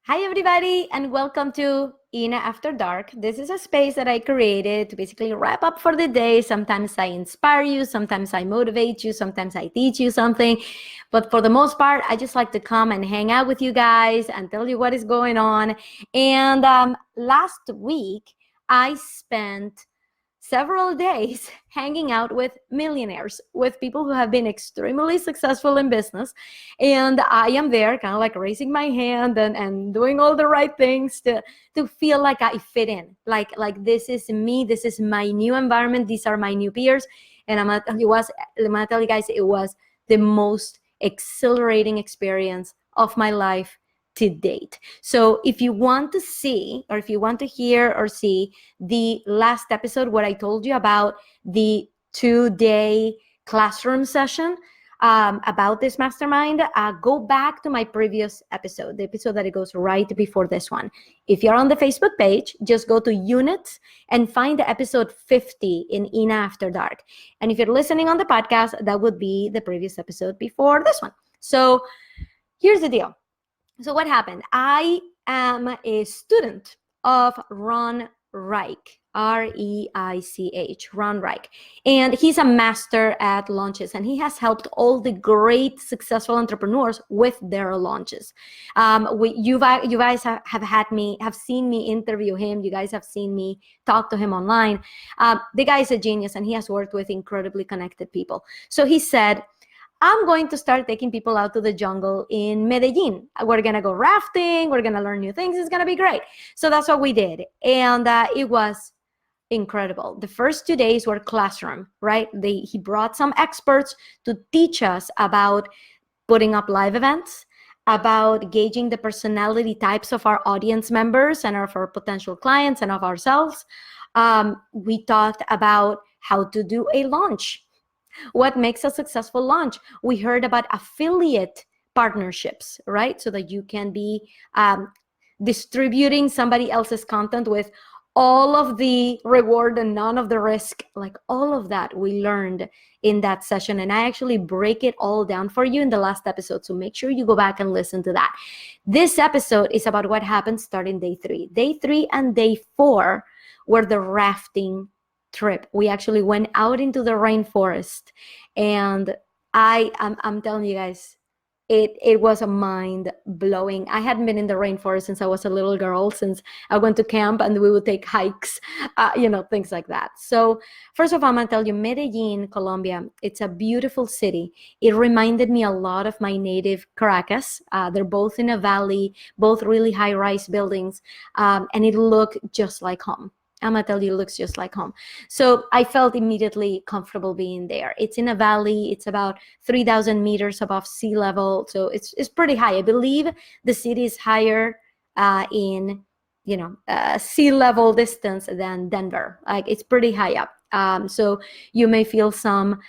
Hi, everybody, and welcome to Ina After Dark. This is a space that I created to basically wrap up for the day. Sometimes I inspire you, sometimes I motivate you, sometimes I teach you something. But for the most part, I just like to come and hang out with you guys and tell you what is going on. And last week, I spent several days hanging out with millionaires, with people who have been extremely successful in business. And I am there kind of like raising my hand and doing all the right things to feel like I fit in. Like this is me, this is my new environment, these are my new peers. And I'm gonna tell you guys, it was the most exhilarating experience of my life to date. So if you want to see, or if you want to hear or see the last episode where I told you about the 2-day classroom session about this mastermind, go back to my previous episode, the episode that it goes right before this one. If you're on the Facebook page, just go to units and find the episode 50 in Ina After Dark. And if you're listening on the podcast, that would be the previous episode before this one. So here's the deal. So what happened? I am a student of Ron Reich, R-E-I-C-H, Ron Reich. And he's a master at launches, and he has helped all the great successful entrepreneurs with their launches. You guys have seen me interview him. You guys have seen me talk to him online. The guy is a genius, and he has worked with incredibly connected people. So he said, I'm going to start taking people out to the jungle in Medellin. We're going to go rafting. We're going to learn new things. It's going to be great. So that's what we did. And it was incredible. The first 2 days were classroom, right? He brought some experts to teach us about putting up live events, about gauging the personality types of our audience members and of our potential clients and of ourselves. We talked about how to do a launch. What makes a successful launch? We heard about affiliate partnerships, right? So that you can be distributing somebody else's content with all of the reward and none of the risk. Like all of that we learned in that session. And I actually break it all down for you in the last episode. So make sure you go back and listen to that. This episode is about what happened starting day 3. Day 3 and day 4 were the rafting trip. We actually went out into the rainforest, and I'm telling you guys, it was a mind blowing. I hadn't been in the rainforest since I was a little girl, since I went to camp and we would take hikes, things like that. So first of all, I'm gonna tell you, Medellin, Colombia, it's a beautiful city. It reminded me a lot of my native Caracas. They're both in a valley, both really high-rise buildings, and it looked just like home. I'm gonna tell you, it looks just like home. So I felt immediately comfortable being there. It's in a valley. It's about 3,000 meters above sea level. So it's pretty high. I believe the city is higher in sea level distance than Denver. Like it's pretty high up. So you may feel some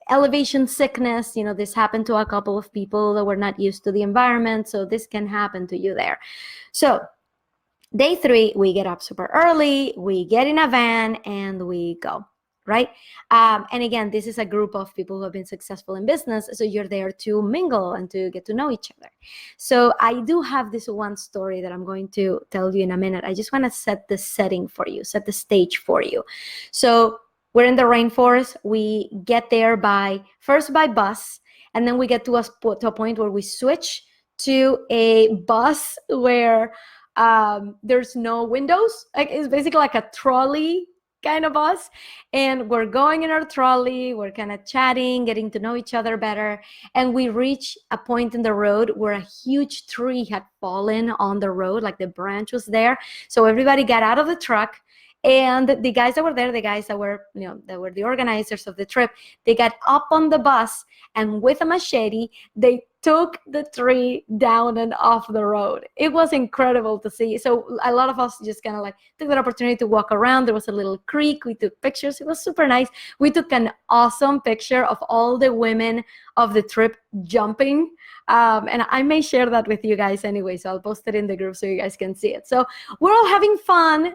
elevation sickness. This happened to a couple of people that were not used to the environment. So this can happen to you there. So day 3, we get up super early, we get in a van, and we go, right? And again, this is a group of people who have been successful in business, so you're there to mingle and to get to know each other. So I do have this one story that I'm going to tell you in a minute. I just want to set the setting for you, set the stage for you. So we're in the rainforest. We get there first by bus, and then we get to a point where we switch to a bus where there's no windows. Like it's basically like a trolley kind of bus, and we're going in our trolley, we're kind of chatting, getting to know each other better, and we reach a point in the road where a huge tree had fallen on the road, like the branch was there. So everybody got out of the truck, and the guys that were there, the guys that were the organizers of the trip, they got up on the bus, and with a machete, they took the tree down and off the road. It was incredible to see. So a lot of us just kind of like took that opportunity to walk around. There was a little creek. We took pictures. It was super nice. We took an awesome picture of all the women of the trip jumping. And I may share that with you guys anyway. So I'll post it in the group so you guys can see it. So we're all having fun,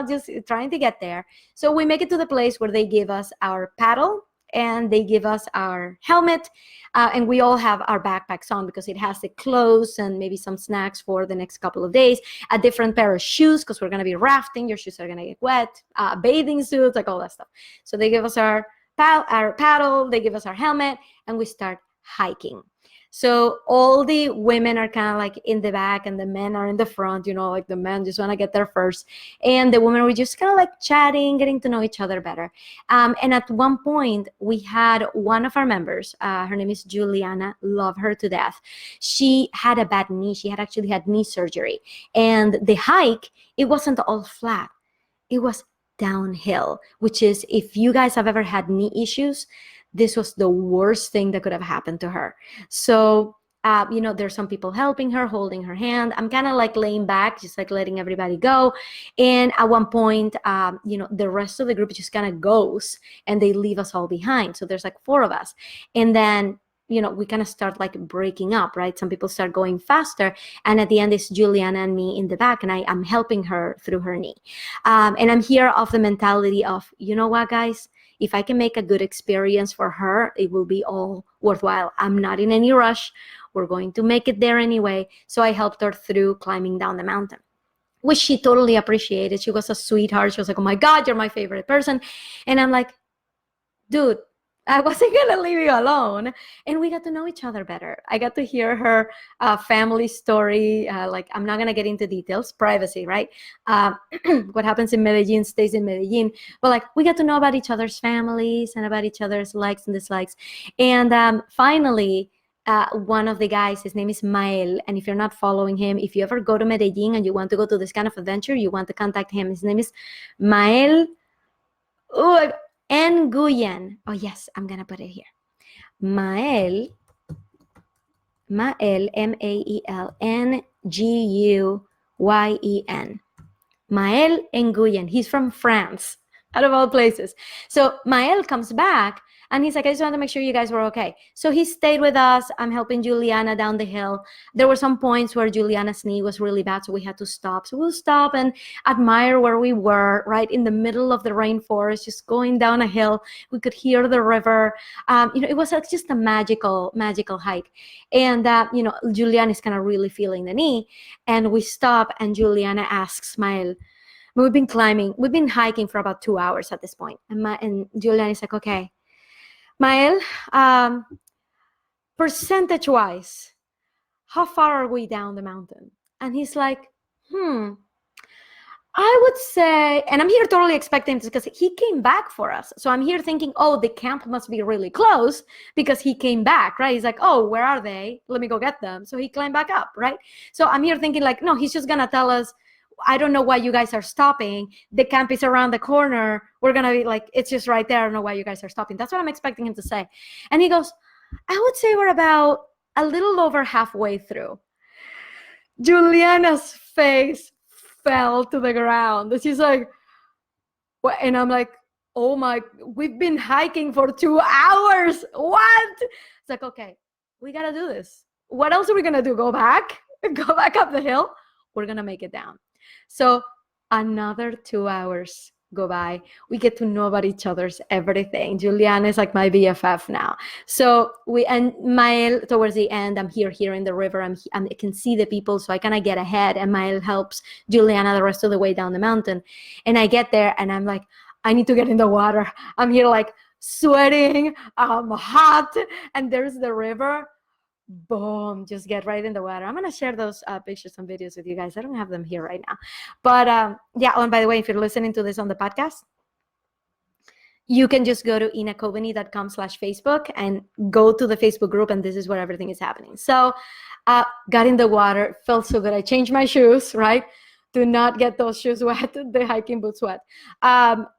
just trying to get there. So we make it to the place where they give us our paddle and they give us our helmet, and we all have our backpacks on because it has the clothes and maybe some snacks for the next couple of days, a different pair of shoes because we're going to be rafting. Your shoes are going to get wet, bathing suits, like all that stuff. So they give us our paddle, they give us our helmet, and we start hiking. So all the women are kind of like in the back and the men are in the front, like the men just want to get there first. And the women were just kind of like chatting, getting to know each other better. And at one point, we had one of our members, her name is Juliana, love her to death. She had a bad knee. She had actually had knee surgery. And the hike, it wasn't all flat. It was downhill, which is, if you guys have ever had knee issues, this was the worst thing that could have happened to her. So, there's some people helping her, holding her hand. I'm kind of like laying back, just like letting everybody go. And at one point, the rest of the group just kind of goes and they leave us all behind. So there's like 4 of us. And then, we kind of start like breaking up, right? Some people start going faster. And at the end, it's Juliana and me in the back, and I'm helping her through her knee. And I'm here of the mentality of, you know what, guys? If I can make a good experience for her, it will be all worthwhile. I'm not in any rush. We're going to make it there anyway. So I helped her through climbing down the mountain, which she totally appreciated. She was a sweetheart. She was like, oh my God, you're my favorite person. And I'm like, dude, I wasn't going to leave you alone. And we got to know each other better. I got to hear her family story. I'm not going to get into details, privacy, right? What happens in Medellin stays in Medellin. But we got to know about each other's families and about each other's likes and dislikes. And finally, one of the guys, his name is Mael. And if you're not following him, if you ever go to Medellin and you want to go to this kind of adventure, you want to contact him. His name is Mael. Nguyen. Oh, yes, I'm going to put it here. Mael, Mael, Nguyen. Mael Nguyen. He's from France, out of all places. So Mael comes back and he's like, I just wanted to make sure you guys were okay. So he stayed with us. I'm helping Juliana down the hill. There were some points where Juliana's knee was really bad, so we had to stop. So we'll stop and admire where we were, right in the middle of the rainforest, just going down a hill. We could hear the river. It was just a magical hike. And, Juliana is kind of really feeling the knee. And we stop and Juliana asks Mael, we've been hiking for about 2 hours at this point. And Juliana is like, okay, Mael, percentage-wise, how far are we down the mountain? And he's like, I would say, and I'm here totally expecting this because he came back for us. So I'm here thinking, oh, the camp must be really close because he came back, right? He's like, oh, where are they? Let me go get them. So he climbed back up, right? So I'm here thinking no, he's just going to tell us, I don't know why you guys are stopping. The camp is around the corner. We're going to be it's just right there. I don't know why you guys are stopping. That's what I'm expecting him to say. And he goes, I would say we're about a little over halfway through. Juliana's face fell to the ground. She's like, what? And I'm like, oh my, we've been hiking for 2 hours. What? It's like, okay, we got to do this. What else are we going to do? Go back up the hill? We're going to make it down. So another 2 hours go by. We get to know about each other's everything. Juliana is like my BFF now. So Mael, towards the end, I'm here in the river. I can see the people, so I kind of get ahead, and Mael helps Juliana the rest of the way down the mountain. And I get there, and I'm like, I need to get in the water. I'm here sweating. I'm hot, and there's the river. Boom, just get right in the water. I'm going to share those pictures and videos with you guys. I don't have them here right now. But and by the way, if you're listening to this on the podcast, you can just go to inacovany.com/Facebook and go to the Facebook group, and this is where everything is happening. So got in the water, felt so good. I changed my shoes, right? Do not get those shoes wet, the hiking boots wet.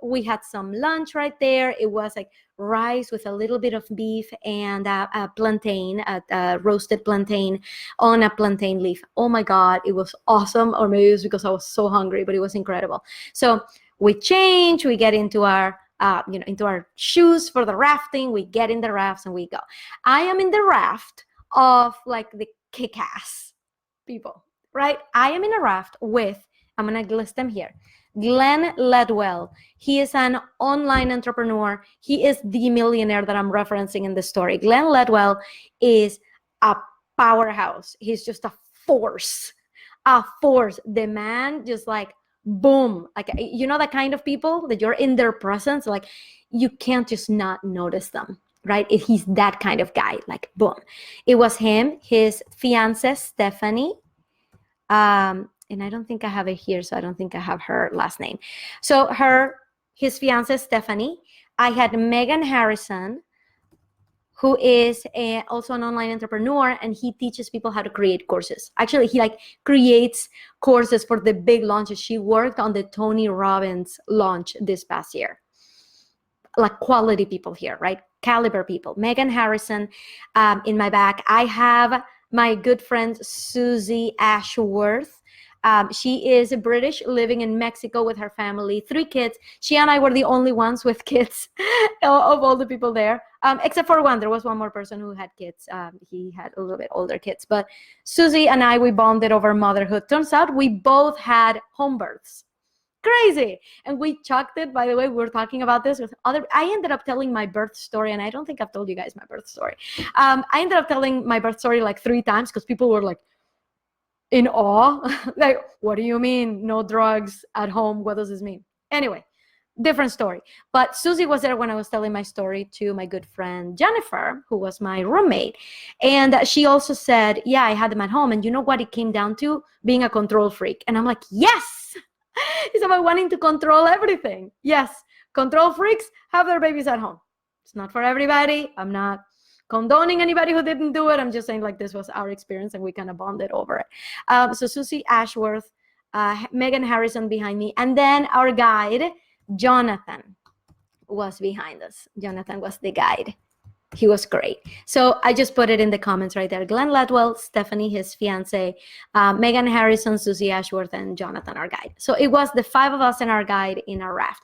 We had some lunch right there. It was rice with a little bit of beef and a plantain, a roasted plantain on a plantain leaf. Oh my God, it was awesome. Or maybe it was because I was so hungry, but it was incredible. So we change, we get into our into our shoes for the rafting. We get in the rafts and we go. I am in the raft of the kick-ass people, right? I am in a raft with I'm going to list them here. Glenn Ledwell. He is an online entrepreneur. He is the millionaire that I'm referencing in the story. Glenn Ledwell is a powerhouse. He's just a force. A force. The man just like boom. Like, you know, the kind of people that you're in their presence, like you can't just not notice them, right? He's that kind of guy, like boom. It was him, his fiance, Stephanie. And I don't think I have it here, so I don't think I have her last name. So his fiance, Stephanie. I had Megan Harrison, who is also an online entrepreneur, and he teaches people how to create courses. Actually, he like creates courses for the big launches. She worked on the Tony Robbins launch this past year. Like quality people here, right? Caliber people. Megan Harrison. In my back, I have my good friend Susie Ashworth. She is British, living in Mexico with her family, 3 kids. She and I were the only ones with kids of all the people there, except for one. There was one more person who had kids. He had a little bit older kids. But Susie and I, we bonded over motherhood. Turns out we both had home births. Crazy. And we chucked it. By the way, we were talking about this with I ended up telling my birth story, and I don't think I've told you guys my birth story. I ended up telling my birth story like 3 times because people were like in awe. Like, what do you mean no drugs at home? What does this mean? Anyway, different story. But Susie was there when I was telling my story to my good friend Jennifer, who was my roommate. And she also said, yeah, I had them at home. And you know what it came down to? Being a control freak. And I'm like, yes. It's about wanting to control everything. Yes, control freaks have their babies at home. It's not for everybody. I'm not condoning anybody who didn't do it. I'm just saying like this was our experience and we kind of bonded over it. So Susie Ashworth, Megan Harrison behind me, and then our guide, Jonathan, was behind us. Jonathan was the guide. He was great. So I just put it in the comments right there. Glenn Ledwell, Stephanie, his fiance, Megan Harrison, Susie Ashworth, and Jonathan, our guide. So it was the 5 of us and our guide in our raft.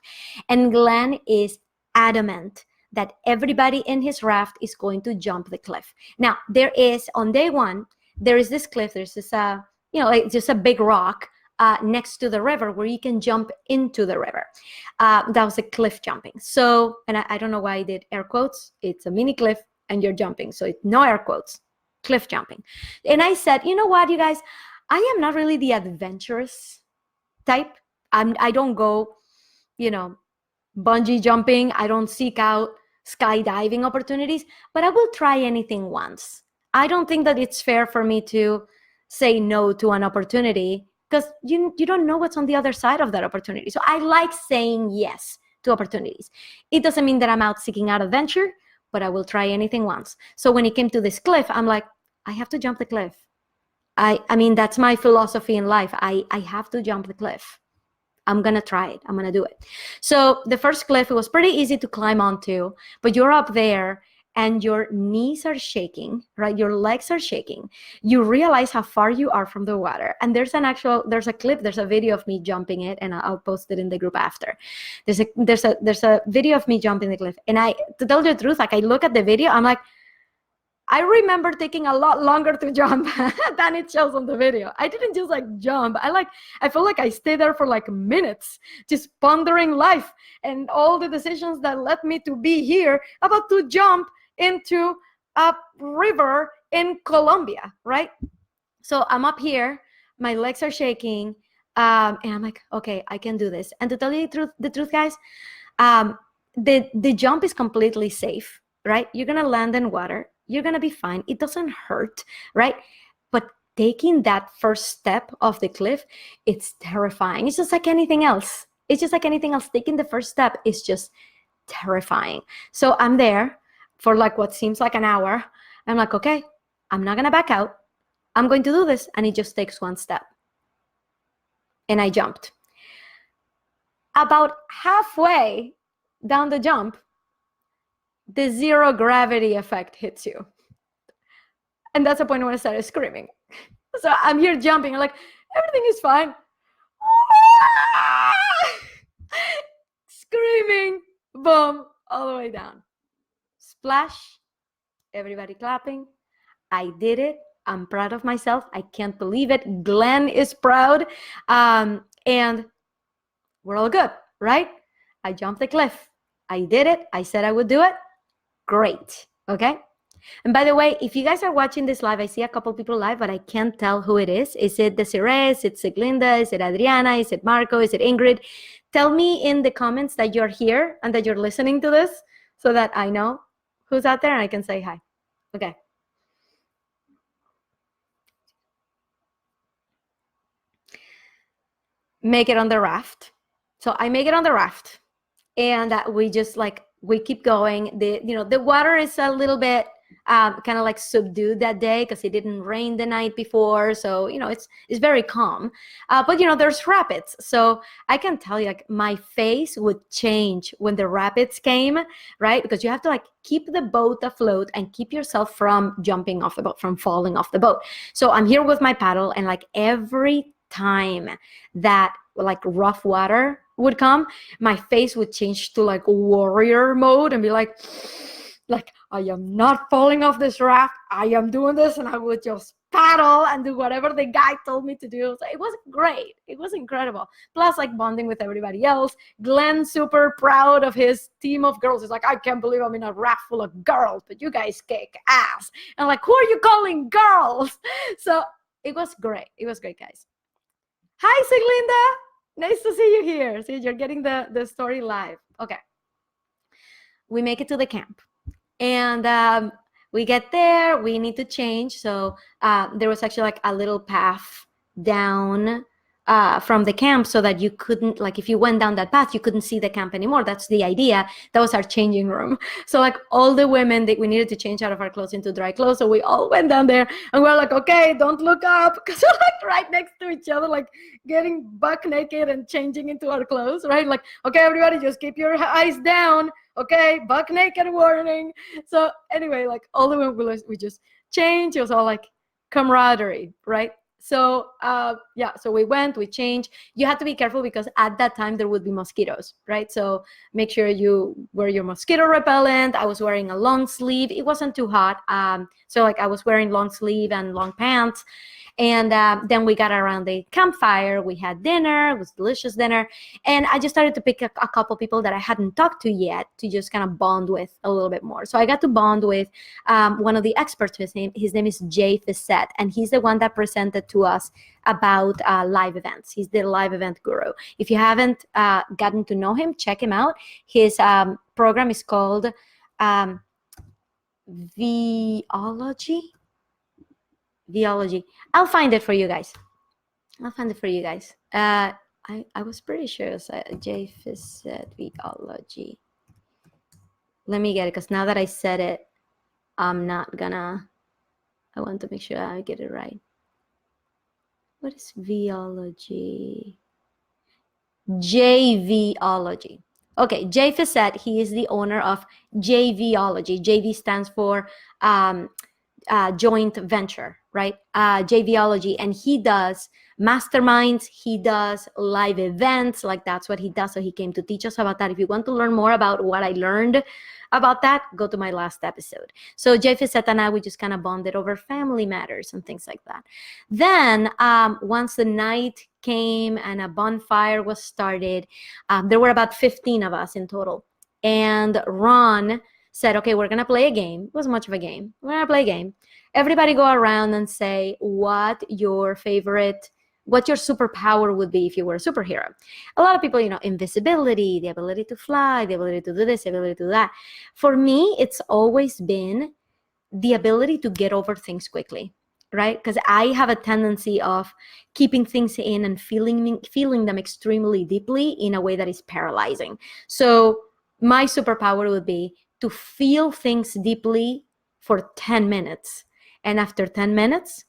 And Glenn is adamant that everybody in his raft is going to jump the cliff. Now, there is, on day 1, there is this cliff. There's this, like just a big rock next to the river where you can jump into the river. That was a cliff jumping. So, and I don't know why I did air quotes. It's a mini cliff and you're jumping. So it's no air quotes, cliff jumping. And I said, you know what, you guys, I am not really the adventurous type. I don't go, bungee jumping. I don't seek out skydiving opportunities, but I will try anything once. I don't think that it's fair for me to say no to an opportunity because you don't know what's on the other side of that opportunity. So I like saying yes to opportunities. It doesn't mean that I'm out seeking out adventure, but I will try anything once. So when it came to this cliff, I'm like, I have to jump the cliff. I mean, that's my philosophy in life. I have to jump the cliff. I'm going to try it. I'm going to do it. So the first cliff, it was pretty easy to climb onto, but you're up there and your knees are shaking, right? Your legs are shaking. You realize how far you are from the water. And there's a clip, there's a video of me jumping it, and I'll post it in the group after. There's a video of me jumping the cliff. And to tell you the truth, like I look at the video, I'm like, I remember taking a lot longer to jump than it shows on the video. I didn't just like jump. I feel like I stayed there for like minutes, just pondering life and all the decisions that led me to be here, about to jump into a river in Colombia, right? So I'm up here, my legs are shaking, and I'm like, okay, I can do this. And to tell you the truth, guys, the jump is completely safe, right? You're gonna land in water. You're going to be fine. It doesn't hurt, right? But taking that first step off the cliff, it's terrifying. It's just like anything else. Taking the first step is just terrifying. So I'm there for like what seems like an hour. I'm like, okay, I'm not going to back out. I'm going to do this. And it just takes one step. And I jumped. About halfway down the jump, the zero gravity effect hits you. And that's the point when I started screaming. So I'm here jumping, I'm like, everything is fine. Screaming, boom, all the way down. Splash, everybody clapping. I did it. I'm proud of myself. I can't believe it. Glenn is proud. And And we're all good, right? I jumped the cliff. I did it. I said I would do it. Great. Okay. And by the way, if you guys are watching this live, I see a couple people live, but I can't tell who it is. Is it Desiree? Is it Siglinda? Is it Adriana? Is it Marco? Is it Ingrid? Tell me in the comments that you're here and that you're listening to this so that I know who's out there and I can say hi. Okay. Make it on the raft. So I make it on the raft, and we just we keep going. The water is a little bit kind of like subdued that day because it didn't rain the night before, so it's very calm. But there's rapids, so I can tell you, my face would change when the rapids came, right? Because you have to keep the boat afloat and keep yourself from jumping off the boat, from falling off the boat. So I'm here with my paddle, and every time that rough water would come, my face would change to warrior mode and be like I am not falling off this raft. I am doing this, and I would just paddle and do whatever the guy told me to do. So it was great. It was incredible. Plus, bonding with everybody else. Glenn super proud of his team of girls. He's like, I can't believe I'm in a raft full of girls, but you guys kick ass. And who are you calling girls? So it was great. It was great, guys. Hi, Siglinda. Nice to see you here. See, you're getting the story live. Okay. We make it to the camp. And we get there. We need to change. So there was actually a little path down from the camp so that you couldn't, if you went down that path, you couldn't see the camp anymore. That's the idea. That was our changing room. So all the women, we needed to change out of our clothes into dry clothes. So we all went down there, and we're okay, don't look up, because we're right next to each other, getting buck naked and changing into our clothes, right? Okay, everybody, just keep your eyes down. Okay, buck naked warning. So anyway, all the women, we just changed. It was all camaraderie, right? So so we changed. You had to be careful because at that time there would be mosquitoes, right? So make sure you wear your mosquito repellent. I was wearing a long sleeve. It wasn't too hot. So I was wearing long sleeve and long pants. And then we got around the campfire. We had dinner. It was delicious dinner. And I just started to pick a couple people that I hadn't talked to yet to just kind of bond with a little bit more. So I got to bond with one of the experts. His name is Jay Fissette, and he's the one that presented to us about live events. He's the live event guru. If you haven't gotten to know him, check him out. His program is called Viology. I'll find it for you guys. I was pretty sure it was Jay Fissette Viology. Let me get it, because now that I said it, I want to make sure I get it right. What is Viology? JVology. Okay, Jay Fissette, he is the owner of JVology. JV stands for joint venture, right? JVology, and he does masterminds, he does live events, that's what he does. So he came to teach us about that. If you want to learn more about what I learned about that, go to my last episode. So Jay Fissette and I, we just kind of bonded over family matters and things like that. Then once the night came and a bonfire was started, there were about 15 of us in total. And Ron said, okay, we're going to play a game. It wasn't much of a game. We're going to play a game. Everybody go around and say what your superpower would be if you were a superhero. A lot of people, invisibility, the ability to fly, the ability to do this, the ability to do that. For me, it's always been the ability to get over things quickly, right? Because I have a tendency of keeping things in and feeling them extremely deeply in a way that is paralyzing. So my superpower would be to feel things deeply for 10 minutes. And after 10 minutes,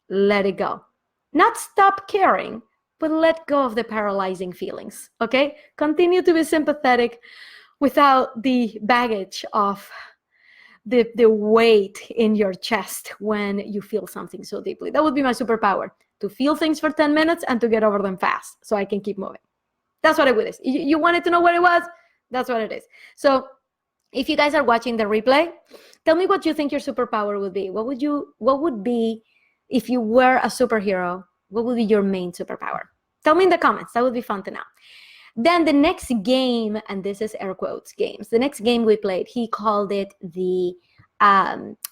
let it go. Not stop caring, but let go of the paralyzing feelings, okay? Continue to be sympathetic without the baggage of the weight in your chest when you feel something so deeply. That would be my superpower, to feel things for 10 minutes and to get over them fast so I can keep moving. That's what it is. You wanted to know what it was? That's what it is. So if you guys are watching the replay, tell me what you think your superpower would be. What would be, if you were a superhero, what would be your main superpower? Tell me in the comments. That would be fun to know. Then the next game, and this is air quotes games, the next game we played, he called it the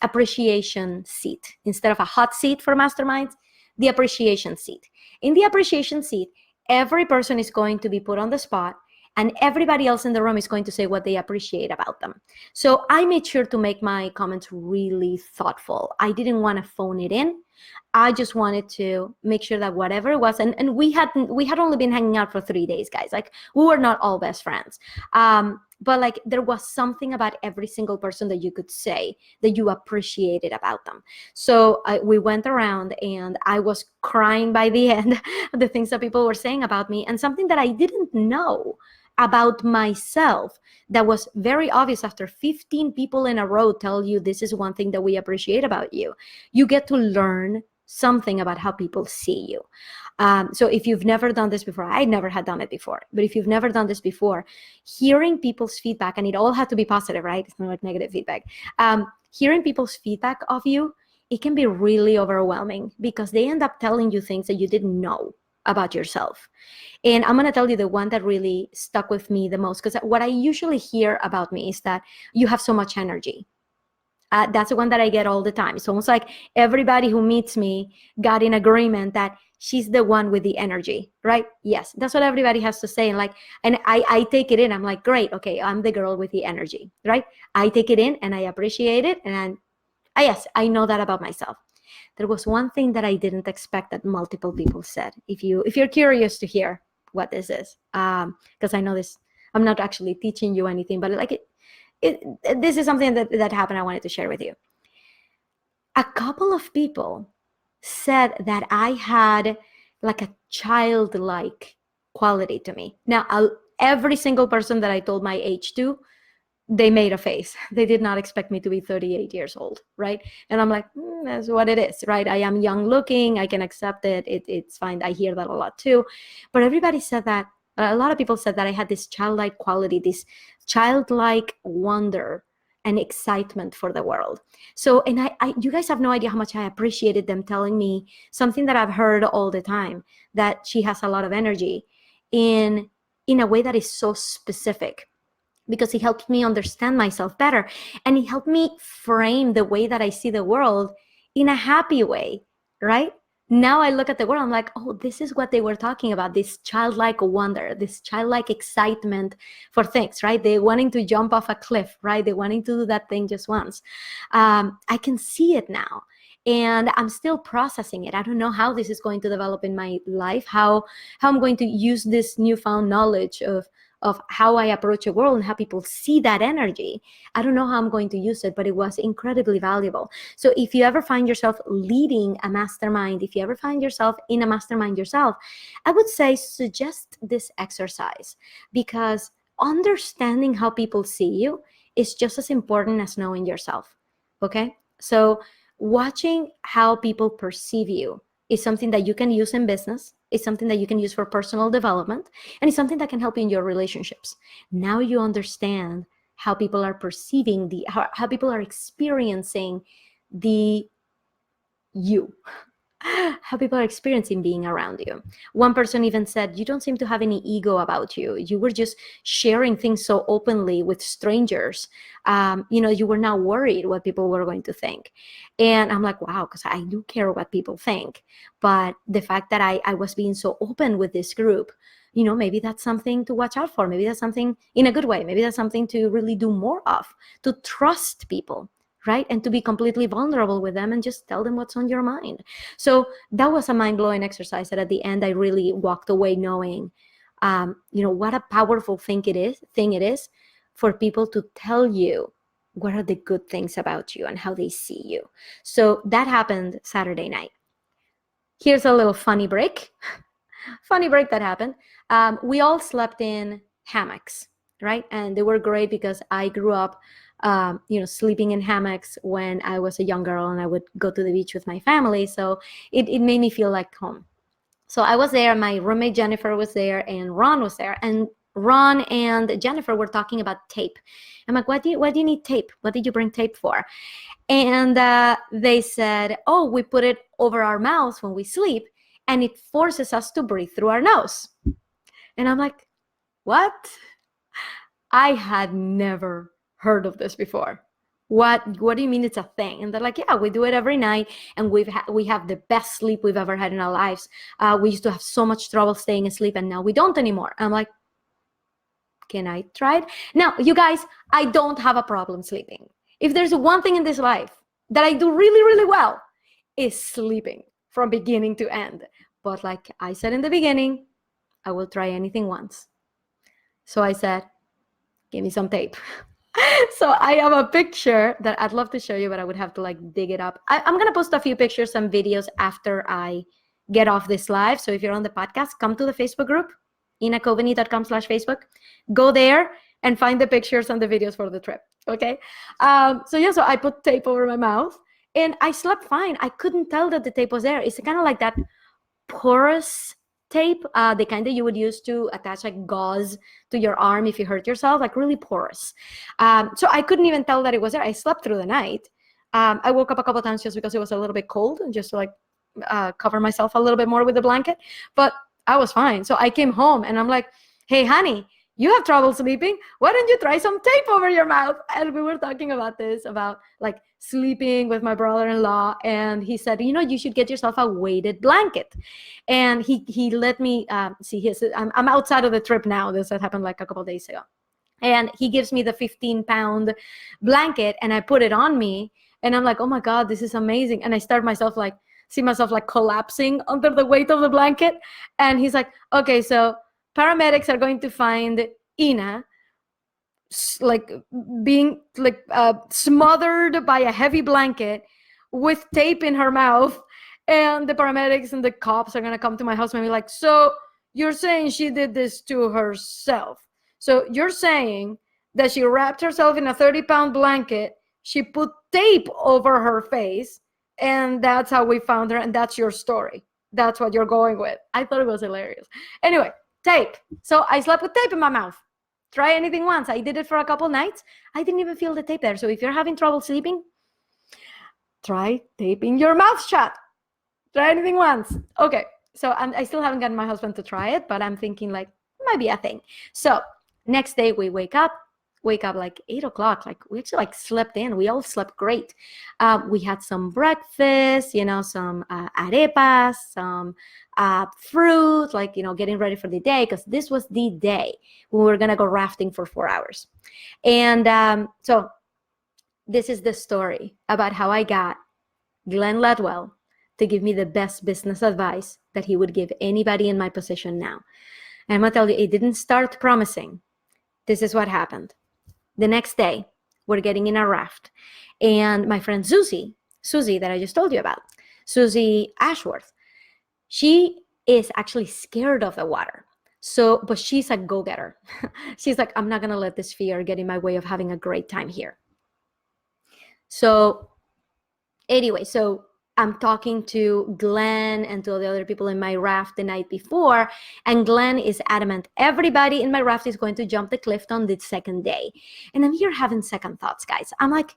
appreciation seat. Instead of a hot seat for masterminds, the appreciation seat. In the appreciation seat, every person is going to be put on the spot, and everybody else in the room is going to say what they appreciate about them. So I made sure to make my comments really thoughtful. I didn't want to phone it in. I just wanted to make sure that whatever it was, and we had only been hanging out for 3 days, guys. Like, we were not all best friends. But like, there was something about every single person that you could say that you appreciated about them. So we went around, and I was crying by the end the things that people were saying about me, and something that I didn't know about myself that was very obvious after 15 people in a row tell you this is one thing that we appreciate about you. You get to learn something about how people see you. So if you've never done this before, I never had done it before, but if you've never done this before, hearing people's feedback, and it all had to be positive, right? It's not like negative feedback. Hearing people's feedback of you, it can be really overwhelming because they end up telling you things that you didn't know about yourself. And I'm going to tell you the one that really stuck with me the most, because what I usually hear about me is that you have so much energy. That's the one that I get all the time. It's almost like everybody who meets me got in agreement that she's the one with the energy, right? Yes, that's what everybody has to say. And I take it in. I'm like, great, okay, I'm the girl with the energy, right? I take it in and I appreciate it. And yes, I know that about myself. There was one thing that I didn't expect that multiple people said. If you're curious to hear what this is, because I know this, I'm not actually teaching you anything, but like this is something that happened. I wanted to share with you. A couple of people said that I had like a childlike quality to me. Now, every single person that I told my age to, they made a face. They did not expect me to be 38 years old, right? And I'm like, that's what it is, right? I am young looking. I can accept it. It's fine. I hear that a lot too. But everybody said that, a lot of people said that I had this childlike quality, this childlike wonder and excitement for the world. So, and you guys have no idea how much I appreciated them telling me something that I've heard all the time, that she has a lot of energy in a way that is so specific, because it helped me understand myself better. And it helped me frame the way that I see the world in a happy way, right? Now I look at the world, I'm like, oh, this is what they were talking about, this childlike wonder, this childlike excitement for things, right? They wanting to jump off a cliff, right? They wanting to do that thing just once. I can see it now. And I'm still processing it. I don't know how this is going to develop in my life, how I'm going to use this newfound knowledge of how I approach the world and how people see that energy. I don't know how I'm going to use it, but it was incredibly valuable. So if you ever find yourself leading a mastermind, if you ever find yourself in a mastermind yourself, I would say suggest this exercise, because understanding how people see you is just as important as knowing yourself, okay? So watching how people perceive you is something that you can use in business. It's something that you can use for personal development, and it's something that can help you in your relationships. Now you understand how people are perceiving how people are experiencing you, how people are experiencing being around you. One person even said, you don't seem to have any ego about you. You were just sharing things so openly with strangers. You were not worried what people were going to think. And I'm like, wow, because I do care what people think. But the fact that I was being so open with this group, maybe that's something to watch out for. Maybe that's something in a good way. Maybe that's something to really do more of, to trust people, right? And to be completely vulnerable with them and just tell them what's on your mind. So that was a mind-blowing exercise that at the end, I really walked away knowing, what a powerful thing it is for people to tell you what are the good things about you and how they see you. So that happened Saturday night. Here's a little funny break that happened. We all slept in hammocks, right? And they were great because I grew up sleeping in hammocks when I was a young girl, and I would go to the beach with my family. So it made me feel like home. So I was there, my roommate Jennifer was there, and Ron was there. And Ron and Jennifer were talking about tape. I'm like, why do you need tape? What did you bring tape for? And they said, oh, we put it over our mouths when we sleep. and it forces us to breathe through our nose. And I'm like, what? I had never heard of this before. What do you mean it's a thing? And they're like, yeah, we do it every night, and we have the best sleep we've ever had in our lives. We used to have so much trouble staying asleep, and now we don't anymore. I'm like, can I try it? Now, you guys, I don't have a problem sleeping. If there's one thing in this life that I do really, really well, is sleeping from beginning to end. But like I said in the beginning, I will try anything once. So I said, give me some tape. So I have a picture that I'd love to show you, but I would have to like dig it up. I'm going to post a few pictures and videos after I get off this live. So if you're on the podcast, come to the Facebook group, inacoveney.com/Facebook. Go there and find the pictures and the videos for the trip. Okay. So I put tape over my mouth and I slept fine. I couldn't tell that the tape was there. It's kind of like that porous tape, the kind that you would use to attach like gauze to your arm if you hurt yourself, like really porous. So I couldn't even tell that it was there. I slept through the night. I woke up a couple of times just because it was a little bit cold and just to like cover myself a little bit more with the blanket, but I was fine. So I came home and I'm like, hey, honey, you have trouble sleeping. Why don't you try some tape over your mouth? And we were talking about this, about like sleeping with my brother-in-law. And he said, you should get yourself a weighted blanket. And he let me see his, I'm outside of the trip now. This had happened like a couple of days ago. And he gives me the 15-pound blanket and I put it on me. And I'm like, oh my God, this is amazing. And I see myself like collapsing under the weight of the blanket. And he's like, okay, so paramedics are going to find Ina like being like smothered by a heavy blanket with tape in her mouth, and the paramedics and the cops are going to come to my house and be like, so you're saying she did this to herself? So you're saying that she wrapped herself in a 30-pound blanket, she put tape over her face, and that's how we found her, and that's your story? That's what you're going with? I thought it was hilarious. Anyway, tape. So I slept with tape in my mouth. Try anything once. I did it for a couple nights. I didn't even feel the tape there. So if you're having trouble sleeping, try taping your mouth shut. Try anything once. Okay. So I still haven't gotten my husband to try it, but I'm thinking like, it might be a thing. So next day we wake up like 8 o'clock. Like we actually like slept in. We all slept great. We had some breakfast, some arepas, some fruit, like, getting ready for the day, because this was the day when we were going to go rafting for 4 hours. And so this is the story about how I got Glenn Ledwell to give me the best business advice that he would give anybody in my position now. And I'm going to tell you, it didn't start promising. This is what happened. The next day, we're getting in a raft. And my friend Susie that I just told you about, Susie Ashworth, she is actually scared of the water. But she's a go-getter. She's like, I'm not going to let this fear get in my way of having a great time here. So anyway, I'm talking to Glenn and to all the other people in my raft the night before, and Glenn is adamant everybody in my raft is going to jump the cliff on the second day. And I'm here having second thoughts, guys. I'm like,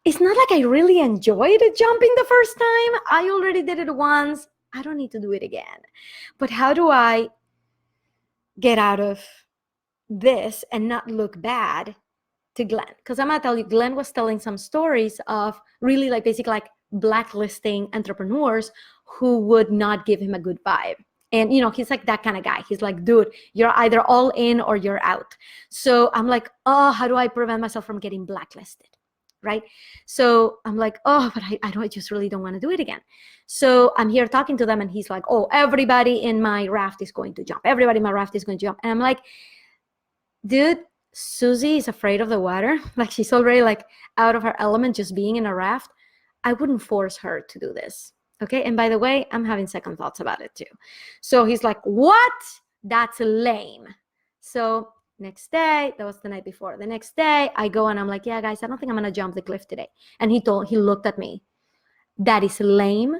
it's not like I really enjoyed jumping the first time. I already did it once. I don't need to do it again. But how do I get out of this and not look bad to Glenn? Because I'm going to tell you, Glenn was telling some stories of really like basically like blacklisting entrepreneurs who would not give him a good vibe. And, he's like that kind of guy. He's like, dude, you're either all in or you're out. So I'm like, oh, how do I prevent myself from getting blacklisted? Right? So I'm like, oh, but I just really don't want to do it again. So I'm here talking to them and he's like, oh, everybody in my raft is going to jump. Everybody in my raft is going to jump. And I'm like, dude, Susie is afraid of the water. Like she's already like out of her element just being in a raft. I wouldn't force her to do this. Okay. And by the way, I'm having second thoughts about it too. So he's like, what? That's lame. So next day, that was the night before. The next day I go and I'm like, yeah, guys, I don't think I'm going to jump the cliff today. And he looked at me. That is lame.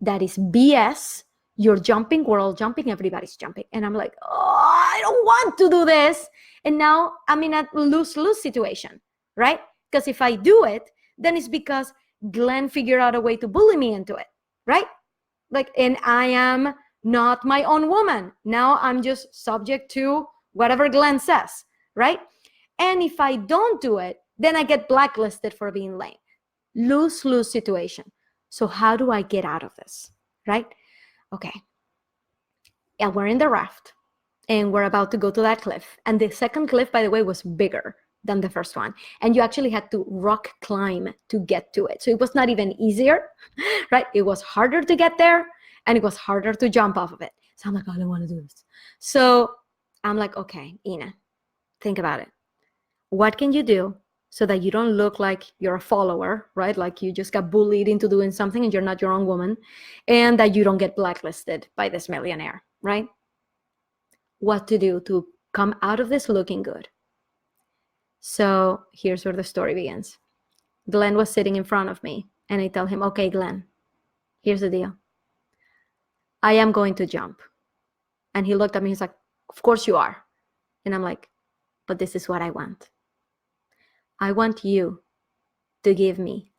That is BS. You're jumping. We're all jumping. Everybody's jumping. And I'm like, oh, I don't want to do this. And now I'm in a lose-lose situation, right? Because if I do it, then it's because Glenn figured out a way to bully me into it, right? Like, and I am not my own woman. Now I'm just subject to whatever Glenn says, right? And if I don't do it, then I get blacklisted for being lame. Lose-lose situation. So how do I get out of this, right? Okay. Yeah, we're in the raft and we're about to go to that cliff. And the second cliff, by the way, was bigger than the first one. And you actually had to rock climb to get to it. So it was not even easier, right? It was harder to get there and it was harder to jump off of it. So I'm like, I don't want to do this. So I'm like, okay, Ina, think about it. What can you do so that you don't look like you're a follower, right? Like you just got bullied into doing something and you're not your own woman, and that you don't get blacklisted by this millionaire, right? What to do to come out of this looking good. So here's where the story begins. Glenn was sitting in front of me and I tell him, okay, Glenn, here's the deal. I am going to jump. And he looked at me, he's like, of course you are. And I'm like, but this is what I want. I want you to give me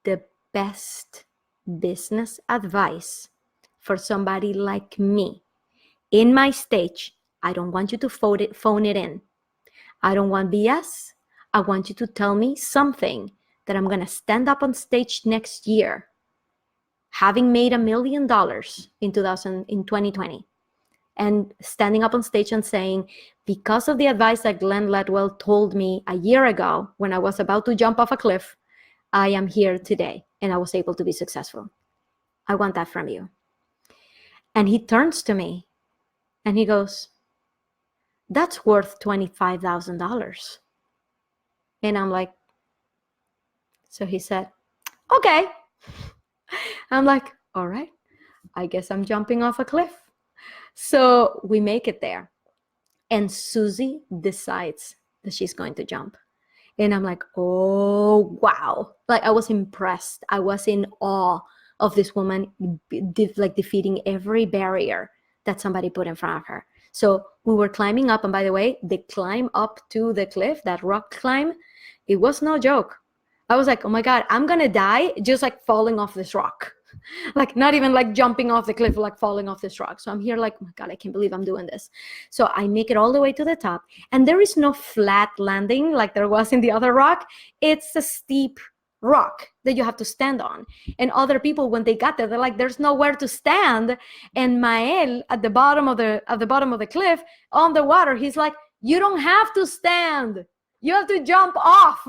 the best business advice for somebody like me in my stage. I don't want you to phone it in. I don't want BS. I want you to tell me something that I'm going to stand up on stage next year, having made $1 million in 2020, and standing up on stage and saying, because of the advice that Glenn Ledwell told me a year ago when I was about to jump off a cliff, I am here today and I was able to be successful. I want that from you. And he turns to me and he goes, that's worth $25,000. And I'm like, so he said, okay. I'm like, all right, I guess I'm jumping off a cliff. So we make it there. And Susie decides that she's going to jump. And I'm like, oh, wow. Like I was impressed. I was in awe of this woman, like defeating every barrier that somebody put in front of her. So we were climbing up. And by the way, the climb up to the cliff, that rock climb, it was no joke. I was like, oh my God, I'm going to die just like falling off this rock. Like not even like jumping off the cliff, like falling off this rock. So I'm here like, oh my God, I can't believe I'm doing this. So I make it all the way to the top. And there is no flat landing like there was in the other rock. It's a steep rock that you have to stand on. And other people, when they got there, they're like, there's nowhere to stand. And Mael at the bottom of the cliff on the water, he's like, you don't have to stand. You have to jump off.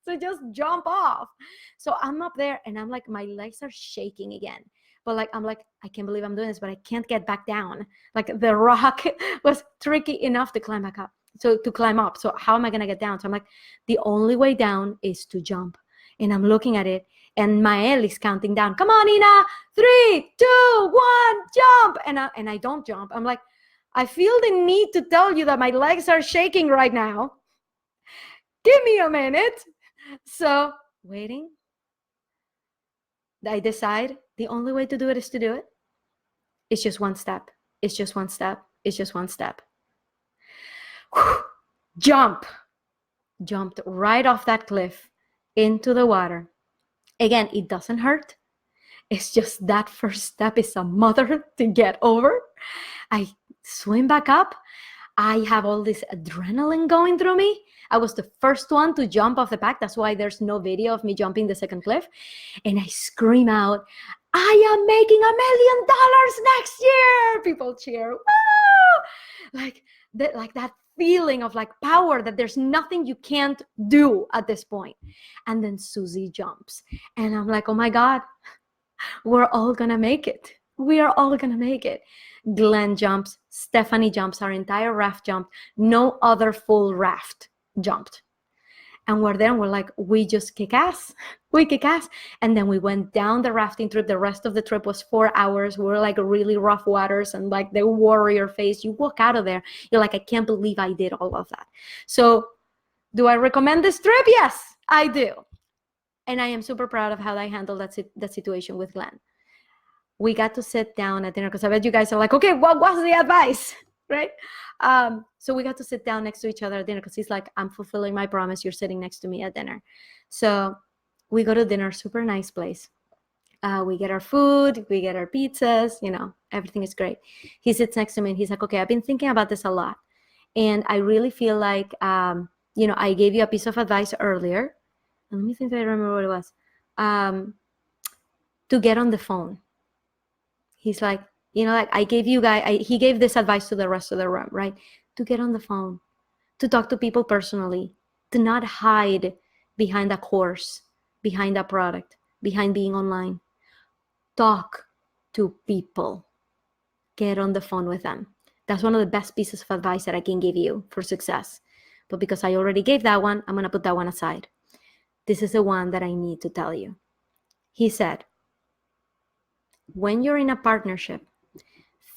So just jump off. So I'm up there and I'm like, my legs are shaking again. But like, I'm like, I can't believe I'm doing this, but I can't get back down. Like the rock was tricky enough to climb back up. So to climb up. So how am I going to get down? So I'm like, the only way down is to jump. And I'm looking at it and Mael is counting down. Come on, Ina, 3, 2, 1, jump. And I don't jump. I'm like, I feel the need to tell you that my legs are shaking right now. Give me a minute. So waiting, I decide the only way to do it is to do it. It's just one step. It's just one step. It's just one step. Whew. Jump. Jumped right off that cliff into the water. Again, it doesn't hurt. It's just that first step is a mother to get over. I swim back up. I have all this adrenaline going through me. I was the first one to jump off the pack. That's why there's no video of me jumping the second cliff. And I scream out, I am making $1 million next year. People cheer. Woo! Like that feeling of like power that there's nothing you can't do at this point. And then Susie jumps. And I'm like, oh my God, we're all gonna make it. We are all gonna make it. Glenn jumps, Stephanie jumps, our entire raft jumped. No other full raft jumped. And we're there and we're like, we just kick ass. We kick ass. And then we went down the rafting trip. The rest of the trip was 4 hours. We were like really rough waters and like the warrior face. You walk out of there, you're like, I can't believe I did all of that. So do I recommend this trip? Yes, I do. And I am super proud of how I handled that situation with Glenn. We got to sit down at dinner because I bet you guys are like, okay, what was the advice, right? So we got to sit down next to each other at dinner because he's like, I'm fulfilling my promise. You're sitting next to me at dinner. So we go to dinner, super nice place. We get our food, we get our pizzas, everything is great. He sits next to me and he's like, okay, I've been thinking about this a lot. And I really feel like, I gave you a piece of advice earlier. Let me think if I remember what it was. To get on the phone. He's like, I gave you guys, he gave this advice to the rest of the room, right? To get on the phone, to talk to people personally, to not hide behind a course, behind a product, behind being online. Talk to people. Get on the phone with them. That's one of the best pieces of advice that I can give you for success. But because I already gave that one, I'm going to put that one aside. This is the one that I need to tell you. He said, when you're in a partnership,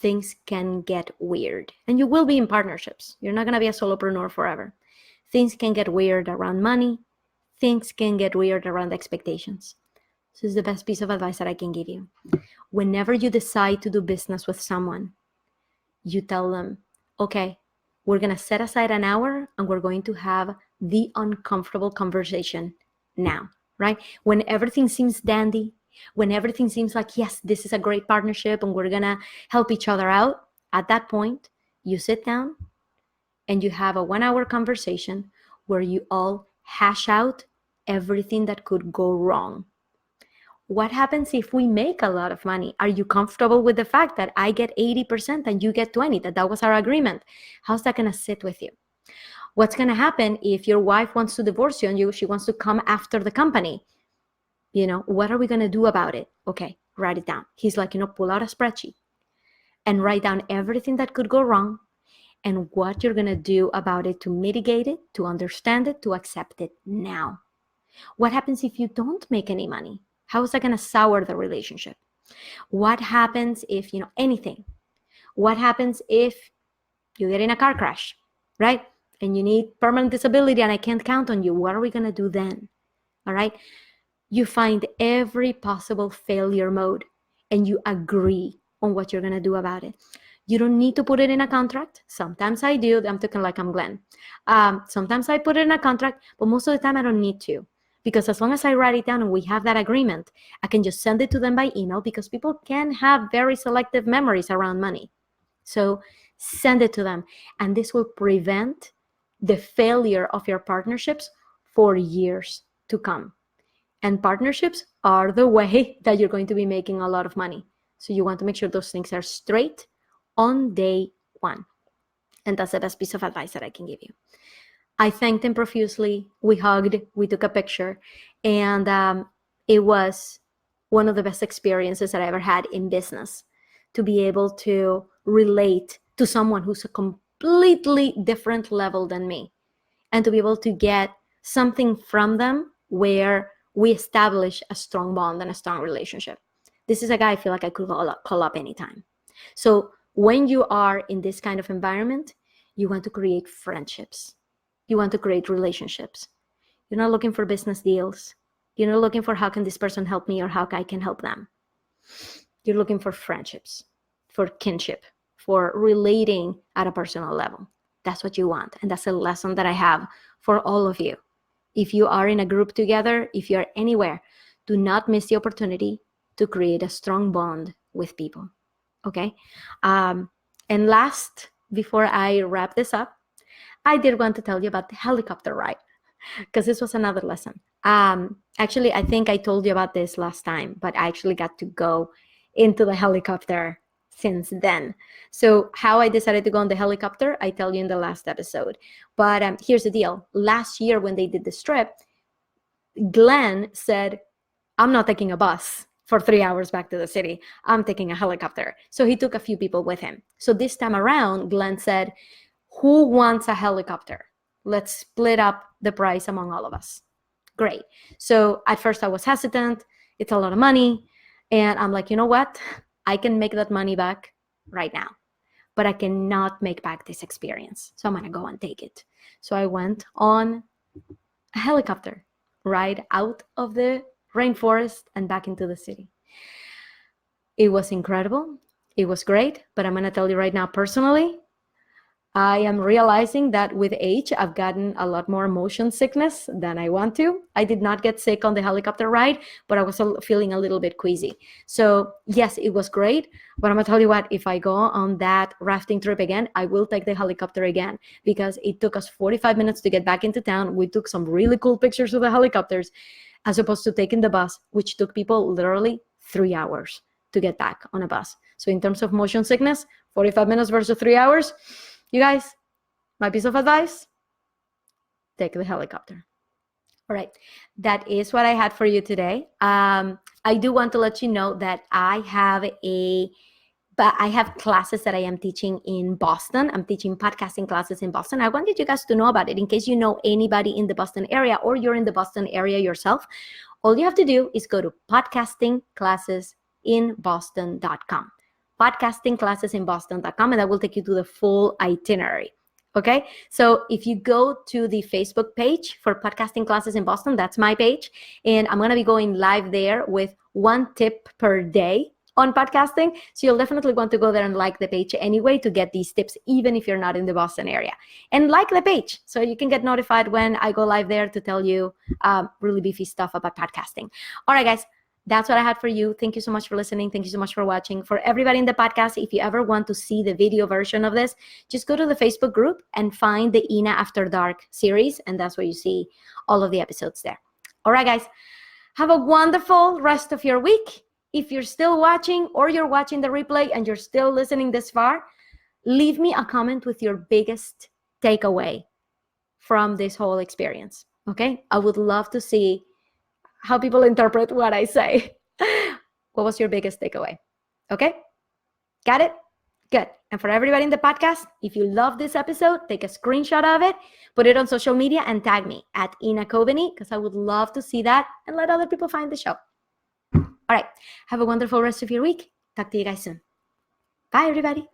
things can get weird. And you will be in partnerships. You're not going to be a solopreneur forever. Things can get weird around money. Things can get weird around expectations. This is the best piece of advice that I can give you. Whenever you decide to do business with someone, you tell them, okay, we're going to set aside an hour and we're going to have the uncomfortable conversation now, right? When everything seems dandy, when everything seems like, yes, this is a great partnership and we're going to help each other out, at that point, you sit down and you have a 1 hour conversation where you all hash out everything that could go wrong. What happens if we make a lot of money? Are you comfortable with the fact that I get 80% and you get 20%? That was our agreement. How's that going to sit with you? What's going to happen if your wife wants to divorce you and she wants to come after the company? What are we going to do about it? Okay, write it down. He's like, pull out a spreadsheet and write down everything that could go wrong and what you're going to do about it to mitigate it, to understand it, to accept it now. What happens if you don't make any money? How is that going to sour the relationship? What happens if, anything? What happens if you get in a car crash, right? And you need permanent disability and I can't count on you. What are we going to do then? All right. You find every possible failure mode and you agree on what you're going to do about it. You don't need to put it in a contract. Sometimes I do. I'm talking like I'm Glenn. Sometimes I put it in a contract, but most of the time I don't need to. Because as long as I write it down and we have that agreement, I can just send it to them by email because people can have very selective memories around money. So send it to them. And this will prevent the failure of your partnerships for years to come. And partnerships are the way that you're going to be making a lot of money. So you want to make sure those things are straight on day one. And that's the best piece of advice that I can give you. I thanked him profusely. We hugged, we took a picture, and it was one of the best experiences that I ever had in business, to be able to relate to someone who's a completely different level than me and to be able to get something from them where we establish a strong bond and a strong relationship. This is a guy I feel like I could call up anytime. So when you are in this kind of environment, you want to create friendships. You want to create relationships. You're not looking for business deals. You're not looking for how can this person help me or how I can help them. You're looking for friendships, for kinship, for relating at a personal level. That's what you want. And that's a lesson that I have for all of you. If you are in a group together, if you're anywhere, do not miss the opportunity to create a strong bond with people. Okay? And last, before I wrap this up, I did want to tell you about the helicopter ride, because this was another lesson. Actually, I think I told you about this last time, but I actually got to go into the helicopter since then. So how I decided to go on the helicopter, I tell you in the last episode. But here's the deal. Last year when they did this trip, Glenn said, I'm not taking a bus for 3 hours back to the city. I'm taking a helicopter. So he took a few people with him. So this time around, Glenn said, who wants a helicopter? Let's split up the price among all of us. Great. So at first I was hesitant. It's a lot of money. And I'm like, you know what? I can make that money back right now, but I cannot make back this experience. So I'm going to go and take it. So I went on a helicopter ride out of the rainforest and back into the city. It was incredible. It was great. But I'm going to tell you right now, personally, I am realizing that with age, I've gotten a lot more motion sickness than I want to. I did not get sick on the helicopter ride, but I was feeling a little bit queasy. So yes, it was great. But I'm gonna tell you what, if I go on that rafting trip again, I will take the helicopter again, because it took us 45 minutes to get back into town. We took some really cool pictures of the helicopters, as opposed to taking the bus, which took people literally 3 hours to get back on a bus. So in terms of motion sickness, 45 minutes versus 3 hours, you guys, my piece of advice, take the helicopter. All right, that is what I had for you today. I do want to let you know that I have classes that I am teaching in Boston. I'm teaching podcasting classes in Boston. I wanted you guys to know about it in case you know anybody in the Boston area, or you're in the Boston area yourself. All you have to do is go to podcastingclassesinboston.com. podcastingclassesinboston.com, and that will take you to the full itinerary. Okay, so if you go to the Facebook page for Podcasting Classes in Boston, that's my page, and I'm going to be going live there with 1 tip per day on podcasting. So you'll definitely want to go there and like the page anyway to get these tips, even if you're not in the Boston area. And like the page so you can get notified when I go live there to tell you really beefy stuff about podcasting. All right, guys. That's what I had for you. Thank you so much for listening. Thank you so much for watching. For everybody in the podcast, if you ever want to see the video version of this, just go to the Facebook group and find the Ina After Dark series, and that's where you see all of the episodes there. All right, guys. Have a wonderful rest of your week. If you're still watching, or you're watching the replay and you're still listening this far, leave me a comment with your biggest takeaway from this whole experience, okay? I would love to see how people interpret what I say. What was your biggest takeaway? Okay? Got it? Good. And for everybody in the podcast, if you love this episode, take a screenshot of it, put it on social media, and tag me at Ina Coveney, because I would love to see that and let other people find the show. All right. Have a wonderful rest of your week. Talk to you guys soon. Bye, everybody.